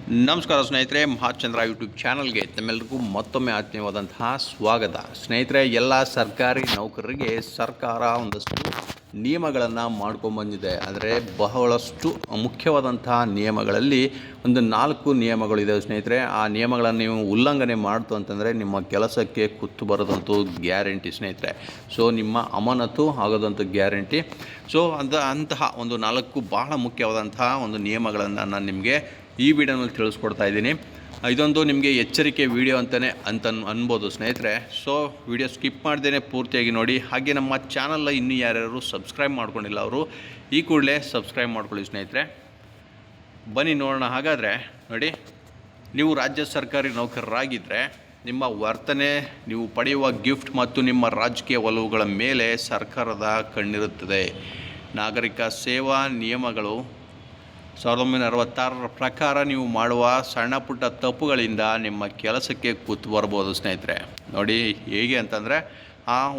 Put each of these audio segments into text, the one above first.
ನಮಸ್ಕಾರ ಸ್ನೇಹಿತರೆ, ಮಹಾಚಂದ್ರ ಯೂಟ್ಯೂಬ್ ಚಾನಲ್ಗೆ ತಮ್ಮೆಲ್ಲರಿಗೂ ಮತ್ತೊಮ್ಮೆ ಆತ್ಮೀಯವಾದಂತಹ ಸ್ವಾಗತ. ಸ್ನೇಹಿತರೆ, ಎಲ್ಲ ಸರ್ಕಾರಿ ನೌಕರರಿಗೆ ಸರ್ಕಾರ ಒಂದಷ್ಟು ನಿಯಮಗಳನ್ನು ಮಾಡ್ಕೊಂಡ್ಬಂದಿದೆ. ಆದರೆ ಬಹಳಷ್ಟು ಮುಖ್ಯವಾದಂತಹ ನಿಯಮಗಳಲ್ಲಿ ಒಂದು 4 ನಿಯಮಗಳಿದೆ ಸ್ನೇಹಿತರೆ. ಆ ನಿಯಮಗಳನ್ನು ನೀವು ಉಲ್ಲಂಘನೆ ಮಾಡ್ತು ಅಂತಂದರೆ ನಿಮ್ಮ ಕೆಲಸಕ್ಕೆ ಕುತ್ತು ಬರೋದಂತೂ ಗ್ಯಾರಂಟಿ ಸ್ನೇಹಿತರೆ. ಸೊ ನಿಮ್ಮ ಅಮಾನತು ಆಗೋದಂತೂ ಗ್ಯಾರಂಟಿ. ಸೊ ಅಂತಹ ಒಂದು 4 ಬಹಳ ಮುಖ್ಯವಾದಂತಹ ಒಂದು ನಿಯಮಗಳನ್ನು ನಾನು ನಿಮಗೆ ಈ ವಿಡಿಯೋನಲ್ಲಿ ತಿಳಿಸ್ಕೊಡ್ತಾ ಇದ್ದೀನಿ. ಇದೊಂದು ನಿಮಗೆ ಎಚ್ಚರಿಕೆ ವಿಡಿಯೋ ಅಂತಲೇ ಅನ್ಬೋದು ಸ್ನೇಹಿತರೆ. ಸೊ ವಿಡಿಯೋ ಸ್ಕಿಪ್ ಮಾಡ್ದೇ ಪೂರ್ತಿಯಾಗಿ ನೋಡಿ. ಹಾಗೆ ನಮ್ಮ ಚಾನಲ್ನ ಇನ್ನೂ ಯಾರ್ಯಾರು ಸಬ್ಸ್ಕ್ರೈಬ್ ಮಾಡ್ಕೊಂಡಿಲ್ಲ ಅವರು ಈ ಕೂಡಲೇ ಸಬ್ಸ್ಕ್ರೈಬ್ ಮಾಡ್ಕೊಳ್ಳಿ ಸ್ನೇಹಿತರೆ. ಬನ್ನಿ ನೋಡೋಣ. ಹಾಗಾದರೆ ನೋಡಿ, ನೀವು ರಾಜ್ಯ ಸರ್ಕಾರಿ ನೌಕರರಾಗಿದ್ದರೆ ನಿಮ್ಮ ವರ್ತನೆ, ನೀವು ಪಡೆಯುವ ಗಿಫ್ಟ್ ಮತ್ತು ನಿಮ್ಮ ರಾಜಕೀಯ ಒಲವುಗಳ ಮೇಲೆ ಸರ್ಕಾರದ ಕಣ್ಣಿರುತ್ತದೆ. ನಾಗರಿಕ ಸೇವಾ ನಿಯಮಗಳು 1966 ಪ್ರಕಾರ ನೀವು ಮಾಡುವ ಸಣ್ಣ ಪುಟ್ಟ ತಪ್ಪುಗಳಿಂದ ನಿಮ್ಮ ಕೆಲಸಕ್ಕೆ ಕೂತು ಬರ್ಬೋದು ಸ್ನೇಹಿತರೆ. ನೋಡಿ ಹೇಗೆ ಅಂತಂದರೆ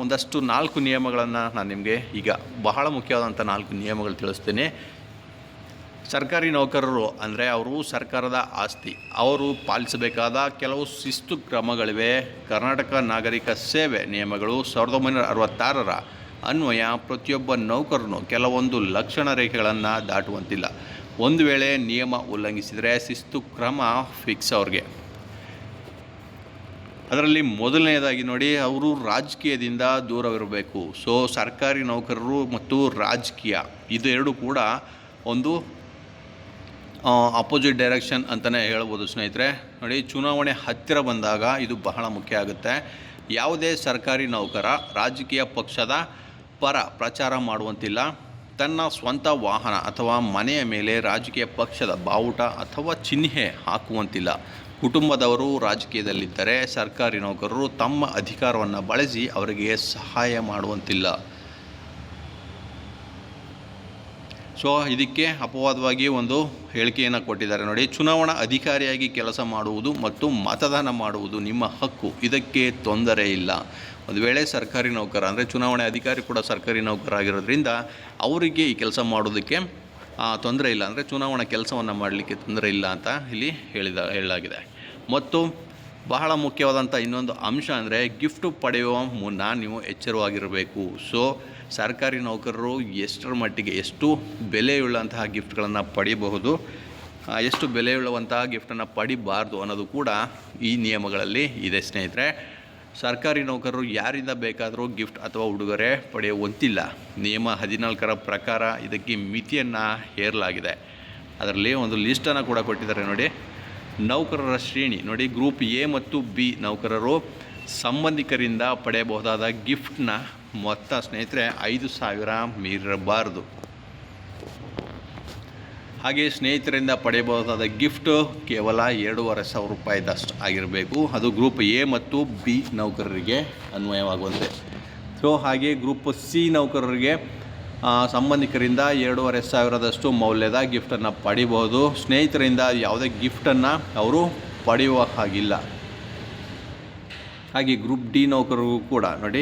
ಒಂದಷ್ಟು 4 ನಿಯಮಗಳನ್ನು ನಾನು ನಿಮಗೆ ಈಗ ಬಹಳ ಮುಖ್ಯವಾದಂಥ 4 ನಿಯಮಗಳು ತಿಳಿಸ್ತೀನಿ. ಸರ್ಕಾರಿ ನೌಕರರು ಅಂದರೆ ಅವರು ಸರ್ಕಾರದ ಆಸ್ತಿ. ಅವರು ಪಾಲಿಸಬೇಕಾದ ಕೆಲವು ಶಿಸ್ತು ಕ್ರಮಗಳಿವೆ. ಕರ್ನಾಟಕ ನಾಗರಿಕ ಸೇವೆ ನಿಯಮಗಳು 1966ರ ಅನ್ವಯ ಪ್ರತಿಯೊಬ್ಬ ನೌಕರನು ಕೆಲವೊಂದು ಲಕ್ಷಣ ರೇಖೆಗಳನ್ನು ದಾಟುವಂತಿಲ್ಲ. ಒಂದು ವೇಳೆ ನಿಯಮ ಉಲ್ಲಂಘಿಸಿದರೆ ಶಿಸ್ತು ಕ್ರಮ ಫಿಕ್ಸ್ ಅವ್ರಿಗೆ. ಅದರಲ್ಲಿ ಮೊದಲನೇದಾಗಿ ನೋಡಿ, ಅವರು ರಾಜಕೀಯದಿಂದ ದೂರವಿರಬೇಕು. ಸೊ ಸರ್ಕಾರಿ ನೌಕರರು ಮತ್ತು ರಾಜಕೀಯ ಇದೆರಡು ಕೂಡ ಒಂದು ಅಪೋಸಿಟ್ ಡೈರೆಕ್ಷನ್ ಅಂತಲೇ ಹೇಳ್ಬೋದು ಸ್ನೇಹಿತರೆ. ನೋಡಿ, ಚುನಾವಣೆ ಹತ್ತಿರ ಬಂದಾಗ ಇದು ಬಹಳ ಮುಖ್ಯ ಆಗುತ್ತೆ. ಯಾವುದೇ ಸರ್ಕಾರಿ ನೌಕರ ರಾಜಕೀಯ ಪಕ್ಷದ ಪರ ಪ್ರಚಾರ ಮಾಡುವಂತಿಲ್ಲ. ತನ್ನ ಸ್ವಂತ ವಾಹನ ಅಥವಾ ಮನೆಯ ಮೇಲೆ ರಾಜಕೀಯ ಪಕ್ಷದ ಬಾವುಟ ಅಥವಾ ಚಿಹ್ನೆ ಹಾಕುವಂತಿಲ್ಲ. ಕುಟುಂಬದವರು ರಾಜಕೀಯದಲ್ಲಿದ್ದರೆ ಸರ್ಕಾರಿ ನೌಕರರು ತಮ್ಮ ಅಧಿಕಾರವನ್ನು ಬಳಸಿ ಅವರಿಗೆ ಸಹಾಯ ಮಾಡುವಂತಿಲ್ಲ. ಸೊ ಇದಕ್ಕೆ ಅಪವಾದವಾಗಿ ಒಂದು ಹೇಳಿಕೆಯನ್ನು ಕೊಟ್ಟಿದ್ದಾರೆ ನೋಡಿ. ಚುನಾವಣಾ ಅಧಿಕಾರಿಯಾಗಿ ಕೆಲಸ ಮಾಡುವುದು ಮತ್ತು ಮತದಾನ ಮಾಡುವುದು ನಿಮ್ಮ ಹಕ್ಕು, ಇದಕ್ಕೆ ತೊಂದರೆ ಇಲ್ಲ. ಒಂದು ವೇಳೆ ಸರ್ಕಾರಿ ನೌಕರ ಅಂದರೆ ಚುನಾವಣೆ ಅಧಿಕಾರಿ ಕೂಡ ಸರ್ಕಾರಿ ನೌಕರ ಆಗಿರೋದ್ರಿಂದ ಅವರಿಗೆ ಈ ಕೆಲಸ ಮಾಡೋದಕ್ಕೆ ತೊಂದರೆ ಇಲ್ಲ, ಅಂದರೆ ಚುನಾವಣಾ ಕೆಲಸವನ್ನು ಮಾಡಲಿಕ್ಕೆ ತೊಂದರೆ ಇಲ್ಲ ಅಂತ ಇಲ್ಲಿ ಹೇಳಲಾಗಿದೆ. ಮತ್ತು ಬಹಳ ಮುಖ್ಯವಾದಂಥ ಇನ್ನೊಂದು ಅಂಶ ಅಂದರೆ ಗಿಫ್ಟ್ ಪಡೆಯುವ ಮುನ್ನ ನೀವು ಎಚ್ಚರವಾಗಿರಬೇಕು. ಸೊ ಸರ್ಕಾರಿ ನೌಕರರು ಎಷ್ಟರ ಮಟ್ಟಿಗೆ ಎಷ್ಟು ಬೆಲೆಯುಳ್ಳಂತಹ ಗಿಫ್ಟ್ಗಳನ್ನು ಪಡೆಯಬಹುದು, ಎಷ್ಟು ಬೆಲೆಯುಳ್ಳಂತಹ ಗಿಫ್ಟನ್ನು ಪಡಿಬಾರ್ದು ಅನ್ನೋದು ಕೂಡ ಈ ನಿಯಮಗಳಲ್ಲಿ ಇದೆ ಸ್ನೇಹಿತರೆ. ಸರ್ಕಾರಿ ನೌಕರರು ಯಾರಿಂದ ಬೇಕಾದರೂ ಗಿಫ್ಟ್ ಅಥವಾ ಉಡುಗೊರೆ ಪಡೆಯುವಂತಿಲ್ಲ. ನಿಯಮ 14ರ ಪ್ರಕಾರ ಇದಕ್ಕೆ ಮಿತಿಯನ್ನು ಹೇರಲಾಗಿದೆ. ಅದರಲ್ಲಿ ಒಂದು ಲಿಸ್ಟನ್ನು ಕೂಡ ಕೊಟ್ಟಿದ್ದಾರೆ ನೋಡಿ. ನೌಕರರ ಶ್ರೇಣಿ ನೋಡಿ, ಗ್ರೂಪ್ ಎ ಮತ್ತು ಬಿ ನೌಕರರು ಸಂಬಂಧಿಕರಿಂದ ಪಡೆಯಬಹುದಾದ ಗಿಫ್ಟ್ನ ಮೊತ್ತ ಸ್ನೇಹಿತರೆ 5,000 ಮೀರಬಾರದು. ಹಾಗೆ ಸ್ನೇಹಿತರಿಂದ ಪಡೆಯಬಹುದಾದ ಗಿಫ್ಟು ಕೇವಲ 2,500 ರೂಪಾಯಿದಷ್ಟು ಆಗಿರಬೇಕು. ಅದು ಗ್ರೂಪ್ ಎ ಮತ್ತು ಬಿ ನೌಕರರಿಗೆ ಅನ್ವಯವಾಗುವಂತೆ. ಸೊ ಹಾಗೆ ಗ್ರೂಪ್ ಸಿ ನೌಕರರಿಗೆ ಸಂಬಂಧಿಕರಿಂದ 2,500ದಷ್ಟು ಮೌಲ್ಯದ ಗಿಫ್ಟನ್ನು ಪಡಿಬೋದು. ಸ್ನೇಹಿತರಿಂದ ಯಾವುದೇ ಗಿಫ್ಟನ್ನು ಅವರು ಪಡೆಯುವ ಹಾಗಿಲ್ಲ. ಹಾಗೆ ಗ್ರೂಪ್ ಡಿ ನೌಕರರಿಗೂ ಕೂಡ ನೋಡಿ,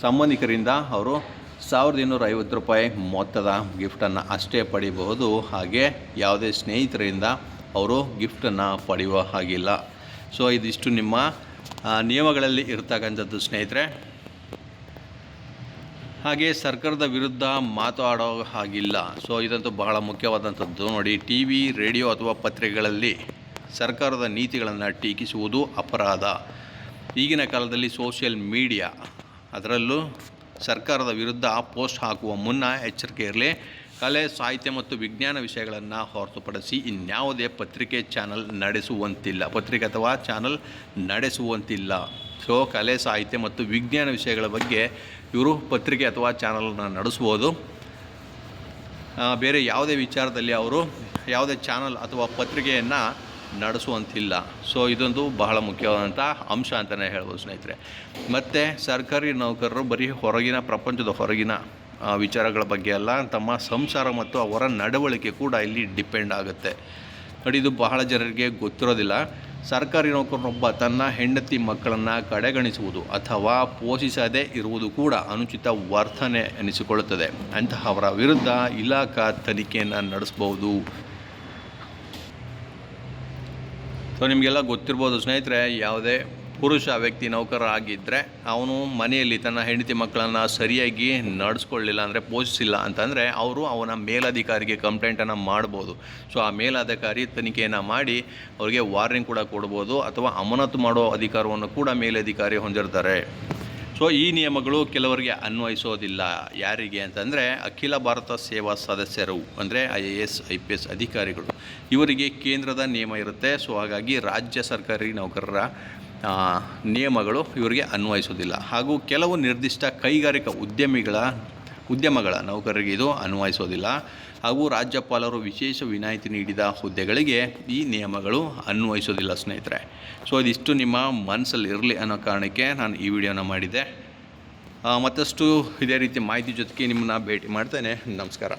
ಸಂಬಂಧಿಕರಿಂದ ಅವರು 1,250 ರೂಪಾಯಿ ಮೊತ್ತದ ಗಿಫ್ಟನ್ನು ಅಷ್ಟೇ ಪಡಿಬಹುದು. ಹಾಗೆ ಯಾವುದೇ ಸ್ನೇಹಿತರಿಂದ ಅವರು ಗಿಫ್ಟನ್ನು ಪಡೆಯುವ ಹಾಗಿಲ್ಲ. ಸೊ ಇದಿಷ್ಟು ನಿಮ್ಮ ನಿಯಮಗಳಲ್ಲಿ ಇರ್ತಕ್ಕಂಥದ್ದು ಸ್ನೇಹಿತರೆ. ಹಾಗೆ ಸರ್ಕಾರದ ವಿರುದ್ಧ ಮಾತಾಡೋ ಹಾಗಿಲ್ಲ. ಸೊ ಇದಂತೂ ಬಹಳ ಮುಖ್ಯವಾದಂಥದ್ದು ನೋಡಿ. ಟಿ ವಿ, ರೇಡಿಯೋ ಅಥವಾ ಪತ್ರಿಕೆಗಳಲ್ಲಿ ಸರ್ಕಾರದ ನೀತಿಗಳನ್ನು ಟೀಕಿಸುವುದು ಅಪರಾಧ. ಈಗಿನ ಕಾಲದಲ್ಲಿ ಸೋಷಿಯಲ್ ಮೀಡಿಯಾ ಅದರಲ್ಲೂ ಸರ್ಕಾರದ ವಿರುದ್ಧ ಪೋಸ್ಟ್ ಹಾಕುವ ಮುನ್ನ ಎಚ್ಚರಿಕೆ ಇರಲಿ. ಕಲೆ, ಸಾಹಿತ್ಯ ಮತ್ತು ವಿಜ್ಞಾನ ವಿಷಯಗಳನ್ನು ಹೊರತುಪಡಿಸಿ ಇನ್ಯಾವುದೇ ಪತ್ರಿಕೆ ಅಥವಾ ಚಾನಲ್ ನಡೆಸುವಂತಿಲ್ಲ. ಸೊ ಕಲೆ, ಸಾಹಿತ್ಯ ಮತ್ತು ವಿಜ್ಞಾನ ವಿಷಯಗಳ ಬಗ್ಗೆ ಇವರು ಪತ್ರಿಕೆ ಅಥವಾ ಚಾನಲನ್ನು ನಡೆಸ್ಬೋದು. ಬೇರೆ ಯಾವುದೇ ವಿಚಾರದಲ್ಲಿ ಅವರು ಯಾವುದೇ ಚಾನಲ್ ಅಥವಾ ಪತ್ರಿಕೆಯನ್ನು ನಡೆಸುವಂತಿಲ್ಲ. ಸೊ ಇದೊಂದು ಬಹಳ ಮುಖ್ಯವಾದಂಥ ಅಂಶ ಅಂತಲೇ ಹೇಳ್ಬೋದು ಸ್ನೇಹಿತರೆ. ಮತ್ತು ಸರ್ಕಾರಿ ನೌಕರರು ಬರೀ ಪ್ರಪಂಚದ ಹೊರಗಿನ ವಿಚಾರಗಳ ಬಗ್ಗೆ ಅಲ್ಲ, ತಮ್ಮ ಸಂಸಾರ ಮತ್ತು ಅವರ ನಡವಳಿಕೆ ಕೂಡ ಇಲ್ಲಿ ಡಿಪೆಂಡ್ ಆಗುತ್ತೆ ನೋಡಿ. ಇದು ಬಹಳ ಜನರಿಗೆ ಗೊತ್ತಿರೋದಿಲ್ಲ. ಸರ್ಕಾರಿ ನೌಕರನೊಬ್ಬ ತನ್ನ ಹೆಂಡತಿ ಮಕ್ಕಳನ್ನು ಕಡೆಗಣಿಸುವುದು ಅಥವಾ ಪೋಷಿಸದೇ ಇರುವುದು ಕೂಡ ಅನುಚಿತ ವರ್ತನೆ ಎನಿಸಿಕೊಳ್ಳುತ್ತದೆ. ಅಂತಹವರ ವಿರುದ್ಧ ಇಲಾಖಾ ತನಿಖೆಯನ್ನು ನಡೆಸಬಹುದು. ಸೊ ನಿಮಗೆಲ್ಲ ಗೊತ್ತಿರ್ಬೋದು ಸ್ನೇಹಿತರೆ, ಯಾವುದೇ ಪುರುಷ ವ್ಯಕ್ತಿ ನೌಕರ ಆಗಿದ್ದರೆ ಅವನು ಮನೆಯಲ್ಲಿ ತನ್ನ ಹೆಂಡತಿ ಮಕ್ಕಳನ್ನು ಸರಿಯಾಗಿ ನಡೆಸ್ಕೊಳ್ಳಿಲ್ಲ ಅಂದರೆ, ಪೋಷಿಸಿಲ್ಲ ಅಂತಂದರೆ ಅವನ ಮೇಲಧಿಕಾರಿಗೆ ಕಂಪ್ಲೇಂಟನ್ನು ಮಾಡ್ಬೋದು. ಸೊ ಆ ಮೇಲಧಿಕಾರಿ ತನಿಖೆಯನ್ನು ಮಾಡಿ ಅವರಿಗೆ ವಾರ್ನಿಂಗ್ ಕೂಡ ಕೊಡ್ಬೋದು, ಅಥವಾ ಅಮಾನತು ಮಾಡೋ ಅಧಿಕಾರವನ್ನು ಕೂಡ ಮೇಲಧಿಕಾರಿ ಹೊಂದಿರ್ತಾರೆ. ಸೊ ಈ ನಿಯಮಗಳು ಕೆಲವರಿಗೆ ಅನ್ವಯಿಸೋದಿಲ್ಲ. ಯಾರಿಗೆ ಅಂತಂದರೆ ಅಖಿಲ ಭಾರತ ಸೇವಾ ಸದಸ್ಯರು, ಅಂದರೆ IAS IPS ಅಧಿಕಾರಿಗಳು. ಇವರಿಗೆ ಕೇಂದ್ರದ ನಿಯಮ ಇರುತ್ತೆ. ಸೊ ಹಾಗಾಗಿ ರಾಜ್ಯ ಸರ್ಕಾರಿ ನೌಕರರ ನಿಯಮಗಳು ಇವರಿಗೆ ಅನ್ವಯಿಸೋದಿಲ್ಲ. ಹಾಗೂ ಕೆಲವು ನಿರ್ದಿಷ್ಟ ಕೈಗಾರಿಕಾ ಉದ್ಯಮಗಳ ನೌಕರರಿಗೆ ಇದು ಅನ್ವಯಿಸೋದಿಲ್ಲ. ಹಾಗೂ ರಾಜ್ಯಪಾಲರು ವಿಶೇಷ ವಿನಾಯಿತಿ ನೀಡಿದ ಹುದ್ದೆಗಳಿಗೆ ಈ ನಿಯಮಗಳು ಅನ್ವಯಿಸೋದಿಲ್ಲ ಸ್ನೇಹಿತರೆ. ಸೊ ಇದಿಷ್ಟು ನಿಮ್ಮ ಮನಸ್ಸಲ್ಲಿ ಇರಲಿ ಅನ್ನೋ ಕಾರಣಕ್ಕೆ ನಾನು ಈ ವಿಡಿಯೋನ ಮಾಡಿದ್ದೆ. ಮತ್ತಷ್ಟು ಇದೇ ರೀತಿ ಮಾಹಿತಿ ಜೊತೆಗೆ ನಿಮ್ಮನ್ನ ಭೇಟಿ ಮಾಡ್ತೇನೆ. ನಮಸ್ಕಾರ.